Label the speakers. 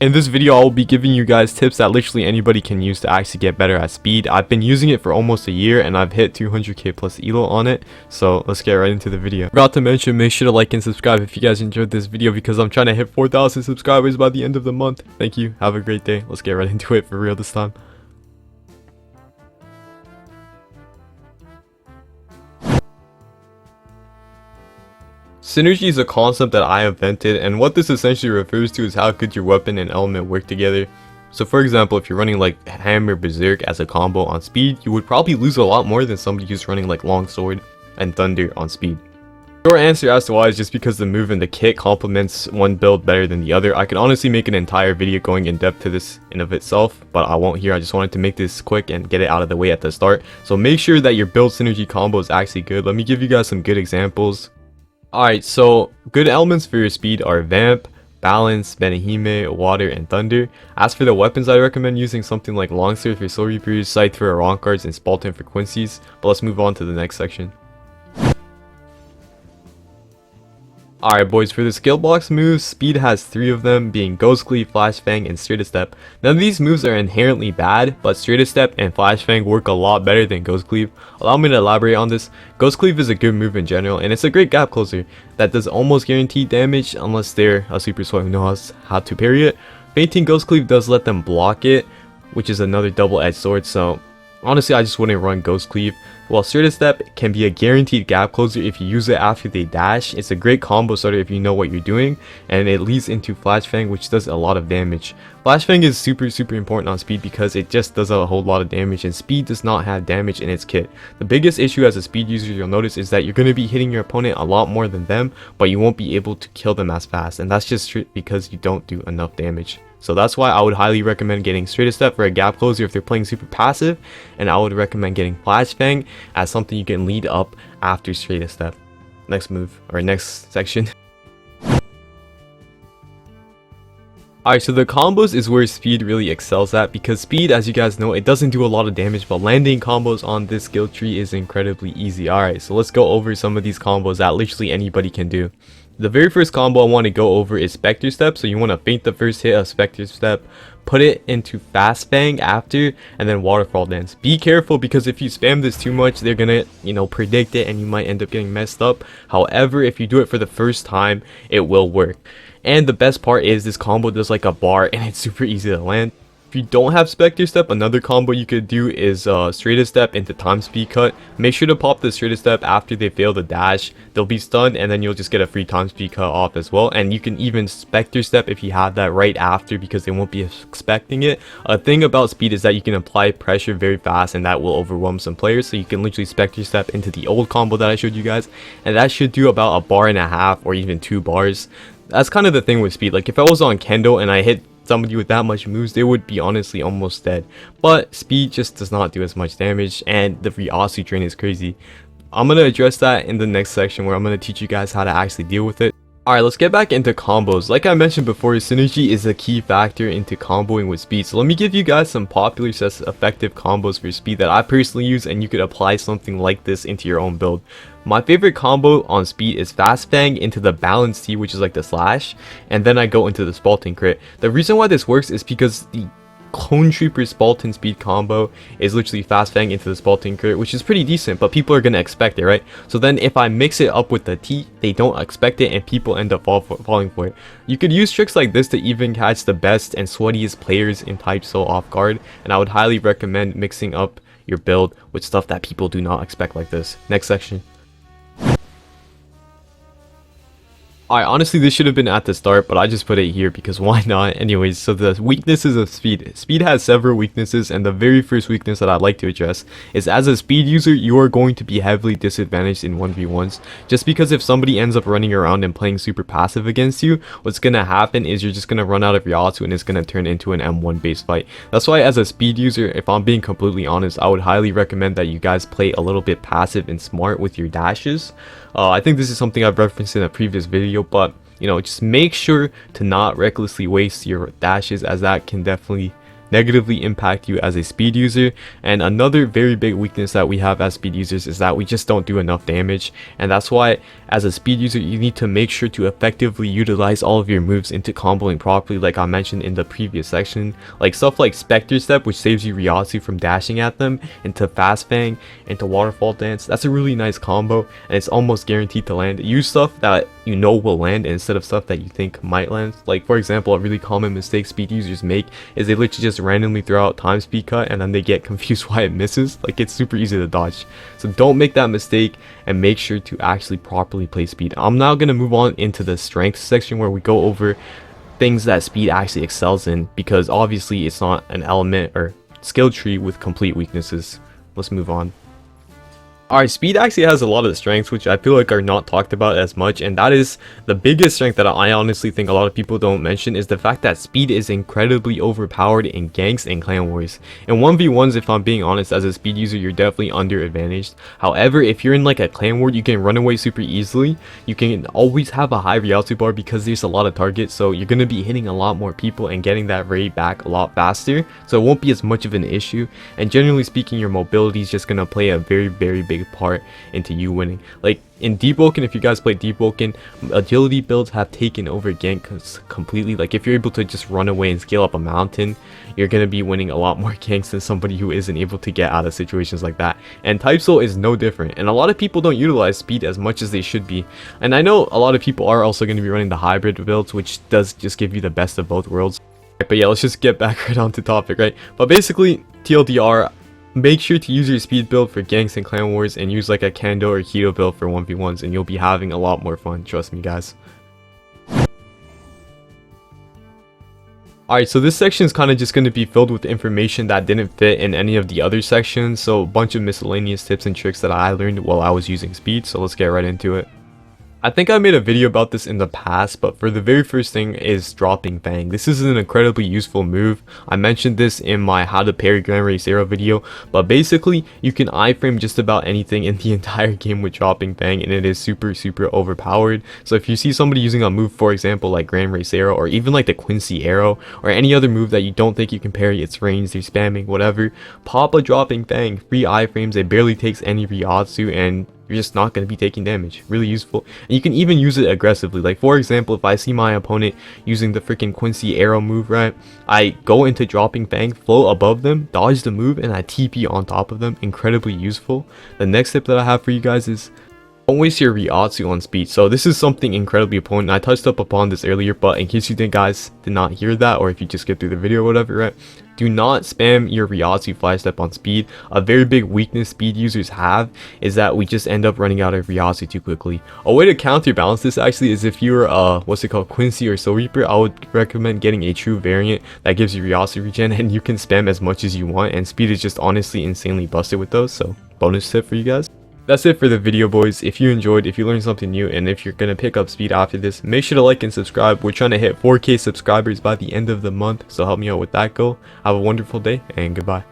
Speaker 1: In this video, I will be giving you guys tips that literally anybody can use to actually get better at speed. I've been using it for almost a year and I've hit 200k plus elo on it. So let's get right into the video. Forgot to mention, make sure to like and subscribe if you guys enjoyed this video because I'm trying to hit 4,000 subscribers by the end of the month. Thank you. Have a great day. Let's get right into it for real this time. Synergy is a concept that I invented, and what this essentially refers to is how good your weapon and element work together. So for example, if you're running like Hammer Berserk as a combo on speed, you would probably lose a lot more than somebody who's running like Longsword and Thunder on speed. Short answer as to why is just because the move and the kit complements one build better than the other. I could honestly make an entire video going in depth to this in of itself, but I won't here. I just wanted to make this quick and get it out of the way at the start. So make sure that your build synergy combo is actually good. Let me give you guys some good examples. Alright, so good elements for your speed are Vamp, Balance, Benihime, Water, and Thunder. As for the weapons, I recommend using something like Longsword for Soul Reapers, Scythe for Aron cards, and Spalton for Quincy's. But let's move on to the next section. Alright boys, for the skill box moves, speed has 3 of them, being Ghost Cleave, Flash Fang, and Straight Step. None of these moves are inherently bad, but Straight Step and Flash Fang work a lot better than Ghost Cleave. Allow me to elaborate on this. Ghost Cleave is a good move in general, and it's a great gap closer that does almost guaranteed damage unless they're a super sweat who knows how to parry it. Fainting Ghost Cleave does let them block it, which is another double-edged sword, so honestly I just wouldn't run Ghost Cleave. While Straight Step can be a guaranteed gap closer if you use it after they dash. It's a great combo starter if you know what you're doing, and it leads into Flash Fang, which does a lot of damage. Flash Fang is super important on speed because it just does a whole lot of damage, and speed does not have damage in its kit. The biggest issue as a speed user you'll notice is that you're going to be hitting your opponent a lot more than them, but you won't be able to kill them as fast, and that's just because you don't do enough damage. So that's why I would highly recommend getting Straight Step for a gap closer if they're playing super passive, and I would recommend getting Flash Fang as something you can lead up after Straight Step. Next move, or next section. Alright, so the combos is where speed really excels at, because speed, as you guys know, it doesn't do a lot of damage, but landing combos on this skill tree is incredibly easy. Alright, so let's go over some of these combos that literally anybody can do. The very first combo I want to go over is Spectre Step. So you want to feint the first hit of Spectre Step, put it into Fast Fang after, and then Waterfall Dance. Be careful because if you spam this too much, they're gonna, predict it and you might end up getting messed up. However, if you do it for the first time, it will work. And the best part is this combo does like a bar and it's super easy to land. If you don't have Spectre Step, another combo you could do is Straight Step into Time Speed Cut. Make sure to pop the Straight Step after they fail the dash. They'll be stunned and then you'll just get a free Time Speed Cut off as well. And you can even Spectre Step if you have that right after because they won't be expecting it. A thing about speed is that you can apply pressure very fast and that will overwhelm some players. So you can literally Spectre Step into the old combo that I showed you guys. And that should do about 1.5 bars or even 2 bars. That's kind of the thing with speed. Like if I was on Kendo and I hit somebody with that much moves, they would be honestly almost dead. But speed just does not do as much damage, and the velocity drain is crazy. I'm going to address that in the next section where I'm going to teach you guys how to actually deal with it. Alright, let's get back into combos. Like I mentioned before, synergy is a key factor into comboing with speed. So let me give you guys some popular effective combos for speed that I personally use, and you could apply something like this into your own build. My favorite combo on speed is Fast Fang into the Balance T, which is like the slash, and then I go into the Spalton crit. The reason why this works is because the Clone Trooper Spalton speed combo is literally Fast Fang into the Spalton crit, which is pretty decent, but people are going to expect it, right? So then if I mix it up with the T, they don't expect it and people end up falling for it. You could use tricks like this to even catch the best and sweatiest players in Type Soul off guard, and I would highly recommend mixing up your build with stuff that people do not expect like this. Next section. Alright, honestly this should have been at the start, but I just put it here because why not? Anyways, so the weaknesses of speed. Speed has several weaknesses, and the very first weakness that I'd like to address is as a speed user, you are going to be heavily disadvantaged in 1v1s. Just because if somebody ends up running around and playing super passive against you, what's going to happen is you're just going to run out of Yatsu and it's going to turn into an M1 based fight. That's why as a speed user, if I'm being completely honest, I would highly recommend that you guys play a little bit passive and smart with your dashes. I think this is something I've referenced in a previous video, but just make sure to not recklessly waste your dashes, as that can definitely negatively impact you as a speed user. And another very big weakness that we have as speed users is that we just don't do enough damage, and that's why as a speed user you need to make sure to effectively utilize all of your moves into comboing properly, like I mentioned in the previous section, like stuff like Spectre Step, which saves you Ryatsu from dashing at them, into Fast Fang, into Waterfall Dance. That's a really nice combo and it's almost guaranteed to land. Use stuff that you know will land instead of stuff that you think might land. Like for example, a really common mistake speed users make is they literally just randomly throw out time speed cut and then they get confused why it misses. Like, it's super easy to dodge, so don't make that mistake and make sure to actually properly play speed. I'm now going to move on into the strength section where we go over things that speed actually excels in, because obviously it's not an element or skill tree with complete weaknesses. Let's move on. Alright, speed actually has a lot of strengths which I feel like are not talked about as much, and that is the biggest strength that I honestly think a lot of people don't mention, is the fact that speed is incredibly overpowered in ganks and clan wars. In 1v1s, if I'm being honest, as a speed user you're definitely under advantaged. However, if you're in like a clan war, you can run away super easily. You can always have a high Ryatsu bar because there's a lot of targets, so you're going to be hitting a lot more people and getting that raid back a lot faster, so it won't be as much of an issue. And generally speaking, your mobility is just going to play a very big part into you winning. Like in Deep Woken, if you guys play Deep Woken, agility builds have taken over ganks completely. Like if you're able to just run away and scale up a mountain, you're gonna be winning a lot more ganks than somebody who isn't able to get out of situations like that. And Type Soul is no different, and a lot of people don't utilize speed as much as they should be. And I know a lot of people are also going to be running the hybrid builds, which does just give you the best of both worlds. But yeah, let's just get back right on to topic, right? But basically, TLDR, make sure to use your speed build for ganks and clan wars, and use like a Kando or Keto build for 1v1s, and you'll be having a lot more fun, trust me guys. Alright, so this section is kind of just going to be filled with information that didn't fit in any of the other sections, so a bunch of miscellaneous tips and tricks that I learned while I was using speed, so let's get right into it. I think I made a video about this in the past, but for the very first thing is dropping Fang. This is an incredibly useful move. I mentioned this in my how to parry Grand Race Arrow video, but basically you can iframe just about anything in the entire game with dropping Fang, and it is super overpowered. So if you see somebody using a move, for example like Grand Race Arrow, or even like the Quincy Arrow, or any other move that you don't think you can parry its range, they're spamming, whatever, pop a dropping Fang, free iframes, it barely takes any Ryatsu, and you're just not going to be taking damage. Really useful. And you can even use it aggressively. Like for example, if I see my opponent using the freaking Quincy Arrow move, right, I go into dropping Fang, float above them, dodge the move, and I TP on top of them. Incredibly useful. The next tip that I have for you guys is don't waste your Ryatsu on speed. So this is something incredibly important. I touched up upon this earlier, but in case you guys did not hear that, or if you just skip through the video or whatever, right, do not spam your Ryatsu fly step on speed. A very big weakness speed users have is that we just end up running out of Ryatsu too quickly. A way to counterbalance this actually is if you're what's it called, Quincy or Soul Reaper, I would recommend getting a true variant that gives you Ryatsu regen, and you can spam as much as you want, and speed is just honestly insanely busted with those. So bonus tip for you guys. That's it for the video, boys. If you enjoyed, if you learned something new, and if you're gonna pick up speed after this, make sure to like and subscribe. We're trying to hit 4K subscribers by the end of the month, so help me out with that goal. Have a wonderful day, and goodbye.